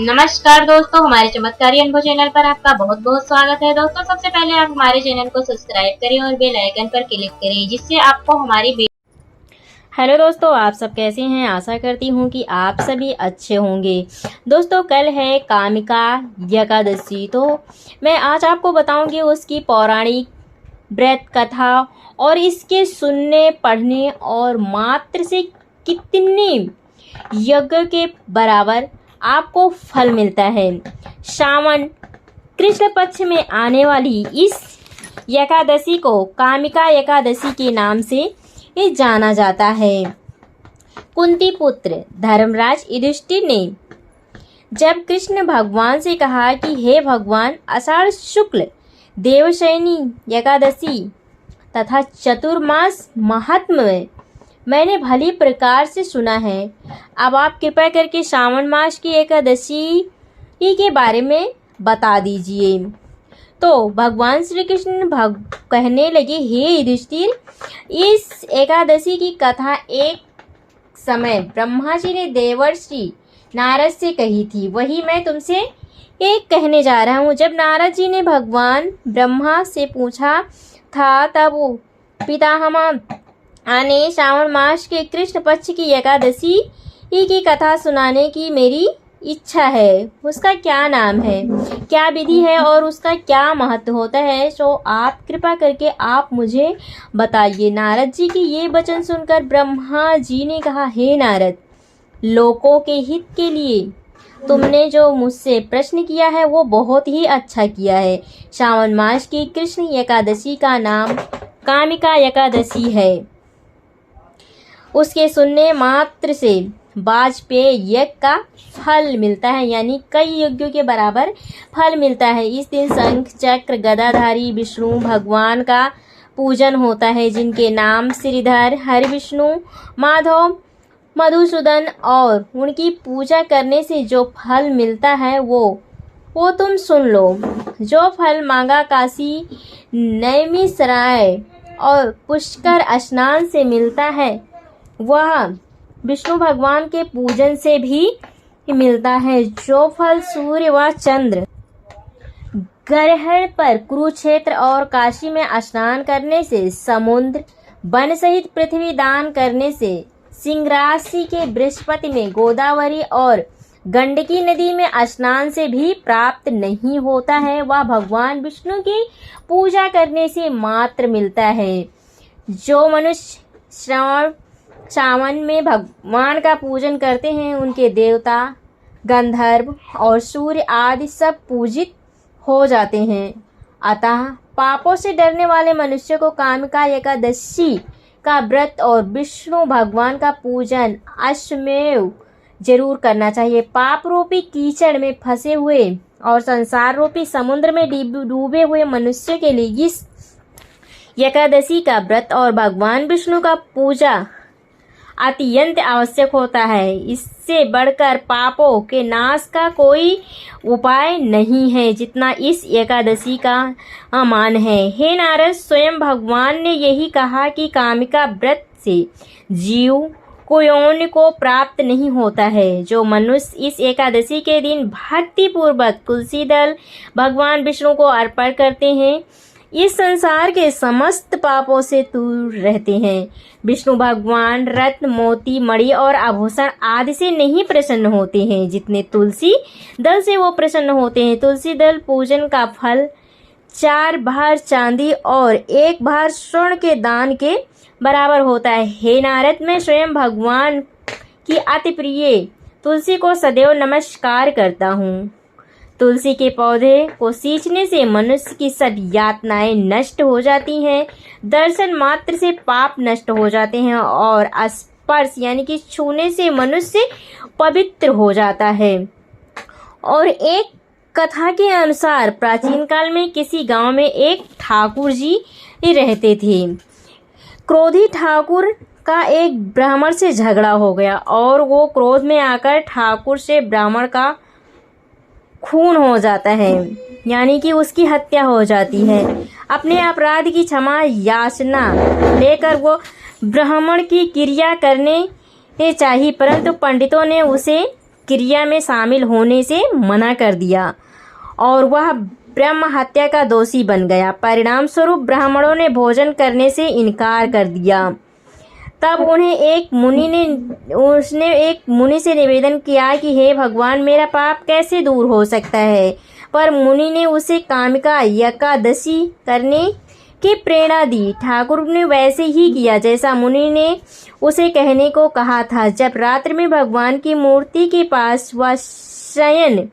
नमस्कार दोस्तों, हमारे चमत्कारी अनुभव चैनल पर आपका बहुत बहुत स्वागत है। दोस्तों, सबसे पहले आप हमारे चैनल को सब्सक्राइब करें और बेल आइकन पर क्लिक करें, जिससे आपको हमारी हेलो दोस्तों, आप सब कैसे हैं। आशा करती हूँ कि आप सभी अच्छे होंगे। दोस्तों, कल है कामिका एकादशी, तो मैं आज आपको बताऊंगी उसकी पौराणिक व्रत कथा और इसके सुनने, पढ़ने और मात्र से कितने यज्ञ के बराबर आपको फल मिलता है। श्रावण कृष्ण पक्ष में आने वाली इस एकादशी को कामिका एकादशी के नाम से ये जाना जाता है। कुंती पुत्र धर्मराज युधिष्ठिर ने जब कृष्ण भगवान से कहा कि हे भगवान, आषाढ़ शुक्ल देवशयनी एकादशी तथा चतुर्मास महात्म्य में मैंने भली प्रकार से सुना है, अब आप कृपा करके श्रावण मास की एकादशी के बारे में बता दीजिए। तो भगवान श्री कृष्ण कहने लगे, हे युधिष्ठिर, इस एकादशी की कथा एक समय ब्रह्मा जी ने देवर्षि नारद से कही थी, वही मैं तुमसे एक कहने जा रहा हूँ। जब नारद जी ने भगवान ब्रह्मा से पूछा था, तब पितामह ने श्रावण मास के कृष्ण पक्ष की एकादशी की कथा सुनाने की मेरी इच्छा है। उसका क्या नाम है, क्या विधि है और उसका क्या महत्व होता है, सो आप कृपा करके आप मुझे बताइए। नारद जी के ये वचन सुनकर ब्रह्मा जी ने कहा, हे नारद, लोकों के हित के लिए तुमने जो मुझसे प्रश्न किया है वो बहुत ही अच्छा किया है। श्रावण मास की कृष्ण एकादशी का नाम कामिका एकादशी है। उसके सुनने मात्र से वाजपेय यज्ञ का फल मिलता है, यानी कई यज्ञों के बराबर फल मिलता है। इस दिन शंख चक्र गदाधारी विष्णु भगवान का पूजन होता है, जिनके नाम श्रीधर, हरिविष्णु, माधव, मधुसूदन, और उनकी पूजा करने से जो फल मिलता है वो तुम सुन लो। जो फल मांगा काशी, नैमिषारण्य और पुष्कर स्नान से मिलता है, वह विष्णु भगवान के पूजन से भी मिलता है। जो फल सूर्य व चंद्र ग्रहण पर कुरुक्षेत्र और काशी में स्नान करने से, समुद्र वन सहित पृथ्वी दान करने से, सिंह राशि के बृहस्पति में, गोदावरी और गंडकी नदी में स्नान से भी प्राप्त नहीं होता है, वह भगवान विष्णु की पूजा करने से मात्र मिलता है। जो मनुष्य श्रावण में भगवान का पूजन करते हैं, उनके देवता, गंधर्व और सूर्य आदि सब पूजित हो जाते हैं। अतः पापों से डरने वाले मनुष्य को कामिका एकादशी का व्रत और विष्णु भगवान का पूजन अश्वमेव जरूर करना चाहिए। पाप रूपी कीचड़ में फंसे हुए और संसार रूपी समुद्र में डूबे हुए मनुष्य के लिए इस एकादशी का व्रत और भगवान विष्णु का पूजा अत्यंत आवश्यक होता है। इससे बढ़कर पापों के नाश का कोई उपाय नहीं है, जितना इस एकादशी का मान है। हे नारद, स्वयं भगवान ने यही कहा कि कामिका व्रत से जीव को यौन को प्राप्त नहीं होता है। जो मनुष्य इस एकादशी के दिन भक्ति पूर्वक तुलसी दल भगवान विष्णु को अर्पण करते हैं, इस संसार के समस्त पापों से दूर रहते हैं। विष्णु भगवान रत्न, मोती, मणि और आभूषण आदि से नहीं प्रसन्न होते हैं, जितने तुलसी दल से वो प्रसन्न होते हैं। तुलसी दल पूजन का फल 4 भार चांदी और 1 भार स्वर्ण के दान के बराबर होता है। हे नारद, मैं स्वयं भगवान की अति प्रिय तुलसी को सदैव नमस्कार करता हूँ। तुलसी के पौधे को सींचने से मनुष्य की सब यातनाएं नष्ट हो जाती हैं। दर्शन मात्र से पाप नष्ट हो जाते हैं और स्पर्श यानी कि छूने से मनुष्य पवित्र हो जाता है। और एक कथा के अनुसार प्राचीन काल में किसी गांव में एक ठाकुर जी रहते थे। क्रोधी ठाकुर का एक ब्राह्मण से झगड़ा हो गया और वो क्रोध में आकर ठाकुर से ब्राह्मण का खून हो जाता है, यानी कि उसकी हत्या हो जाती है। अपने अपराध की क्षमा याचना लेकर वो ब्राह्मण की क्रिया करने चाहिए, परंतु पंडितों ने उसे क्रिया में शामिल होने से मना कर दिया और वह ब्रह्म हत्या का दोषी बन गया। परिणाम स्वरूप ब्राह्मणों ने भोजन करने से इनकार कर दिया। तब एक मुनि से निवेदन किया कि हे भगवान, मेरा पाप कैसे दूर हो सकता है। पर मुनि ने उसे कामिका एकादशी करने की प्रेरणा दी। ठाकुर ने वैसे ही किया जैसा मुनि ने उसे कहने को कहा था। जब रात्रि में भगवान की मूर्ति के पास वह शयन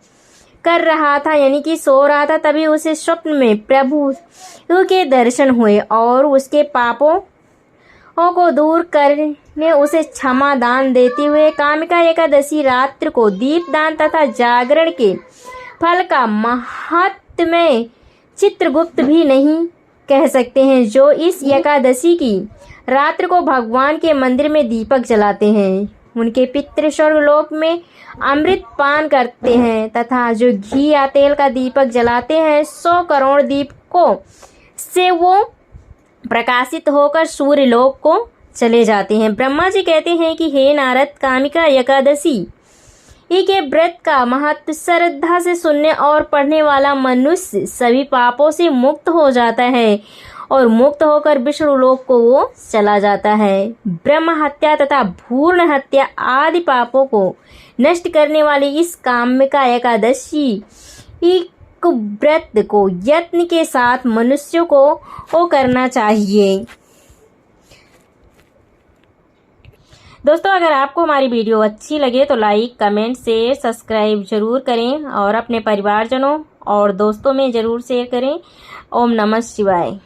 कर रहा था, यानी कि सो रहा था, तभी उसे स्वप्न में प्रभु के दर्शन हुए और उसके पापों को दूर करने उसे क्षमा दान देते हुए कामिका एकादशी रात्र को दीप दान तथा जागरण के फल का महात्म्य चित्रगुप्त भी नहीं कह सकते हैं, जो इस एकादशी की रात्र को भगवान के मंदिर में दीपक जलाते हैं। उनके पितृ स्वर्गलोक में अमृत पान करते हैं तथा जो घी या तेल का दीपक जलाते हैं 100 करोड़ दीपकों से वो प्रकाशित होकर सूर्य लोक को चले जाते हैं। ब्रह्मा जी कहते हैं कि हे नारद, कामिका एकादशी के व्रत का महत्व श्रद्धा से सुनने और पढ़ने वाला मनुष्य सभी पापों से मुक्त हो जाता है और मुक्त होकर विष्णु लोक को वो चला जाता है। ब्रह्म हत्या तथा भ्रूण हत्या आदि पापों को नष्ट करने वाली इस कामिका एकादशी व्रत को यत्न के साथ मनुष्यों को करना चाहिए। दोस्तों, अगर आपको हमारी वीडियो अच्छी लगे तो लाइक, कमेंट, शेयर, सब्सक्राइब जरूर करें और अपने परिवारजनों और दोस्तों में जरूर शेयर करें। ओम नमः शिवाय।